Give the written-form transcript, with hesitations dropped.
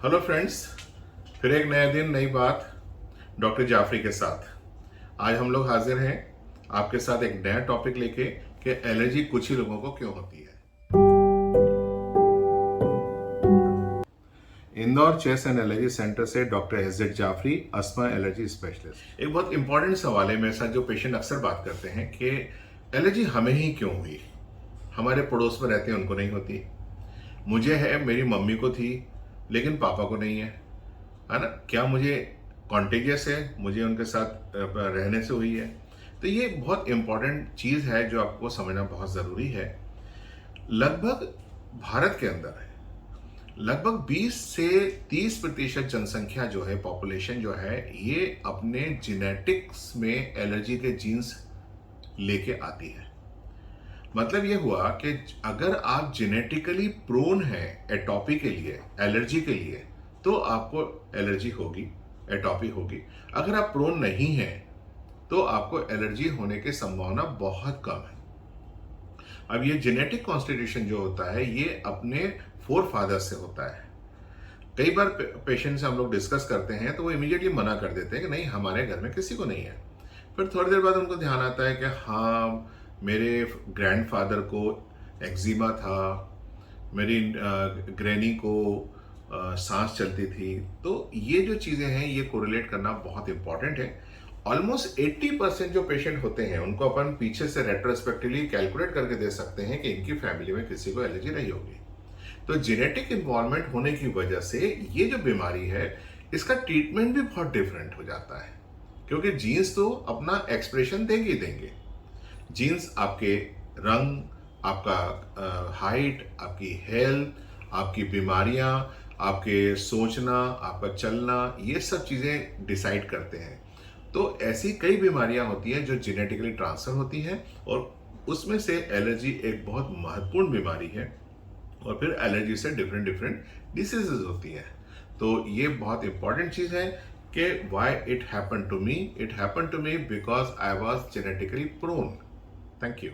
Hello friends, फिर एक नया दिन नई बात डॉक्टर जाफरी के साथ। आज हम लोग हाजिर हैं आपके साथ एक नया टॉपिक लेके कि एलर्जी कुछ ही लोगों को क्यों होती है। Indore chest and allergy centre से doctor S Jafri, asthma allergy specialist. एक बहुत इंपॉर्टेंट सवाल है मेरे साथ जो पेशेंट अक्सर बात करते हैं कि एलर्जी हमें ही क्यों हुई, हमारे पड़ोस में रहते हैं उनको नहीं होती, मुझे है, मेरी मम्मी को थी लेकिन पापा को नहीं है ना, क्या मुझे कॉन्टेजियस है, मुझे उनके साथ रहने से हुई है। तो ये बहुत इंपॉर्टेंट चीज़ है जो आपको समझना बहुत ज़रूरी है। लगभग भारत के अंदर लगभग 20 से 30% जनसंख्या जो है, पॉपुलेशन जो है, ये अपने जेनेटिक्स में एलर्जी के जीन्स लेके आती है। मतलब ये हुआ कि अगर आप जेनेटिकली प्रोन है एटॉपी के लिए, एलर्जी के लिए, तो आपको एलर्जी होगी, एटॉपी होगी। अगर आप प्रोन नहीं है तो आपको एलर्जी होने की संभावना बहुत कम है। अब ये जेनेटिक कॉन्स्टिट्यूशन जो होता है ये अपने फोर फादर से होता है। कई बार पेशेंट से हम लोग डिस्कस करते हैं तो वो इमीडिएटली मना कर देते हैं कि नहीं, हमारे घर में किसी को नहीं है। फिर थोड़ी देर बाद उनको ध्यान आता है कि हाँ, मेरे ग्रैंडफादर को एक्जिमा था, मेरी ग्रैनी को सांस चलती थी। तो ये जो चीज़ें हैं ये कोरिलेट करना बहुत इंपॉर्टेंट है। ऑलमोस्ट 80% जो पेशेंट होते हैं उनको अपन पीछे से रेट्रोस्पेक्टिवली कैलकुलेट करके दे सकते हैं कि इनकी फैमिली में किसी को एलर्जी रही होगी। तो जेनेटिक इन्वॉल्वमेंट होने की वजह से ये जो बीमारी है इसका ट्रीटमेंट भी बहुत डिफरेंट हो जाता है, क्योंकि जीन्स तो अपना एक्सप्रेशन देंगे ही देंगे। जीन्स आपके रंग, आपका हाइट, आपकी हेल्थ, आपकी बीमारियां, आपके सोचना, आपका चलना, ये सब चीज़ें डिसाइड करते हैं। तो ऐसी कई बीमारियां होती हैं जो जेनेटिकली ट्रांसफर होती हैं और उसमें से एलर्जी एक बहुत महत्वपूर्ण बीमारी है। और फिर एलर्जी से डिफरेंट डिफरेंट डिसीजेज होती हैं। तो ये बहुत इंपॉर्टेंट चीज़ है कि why it happen to me because I was genetically prone. Thank you.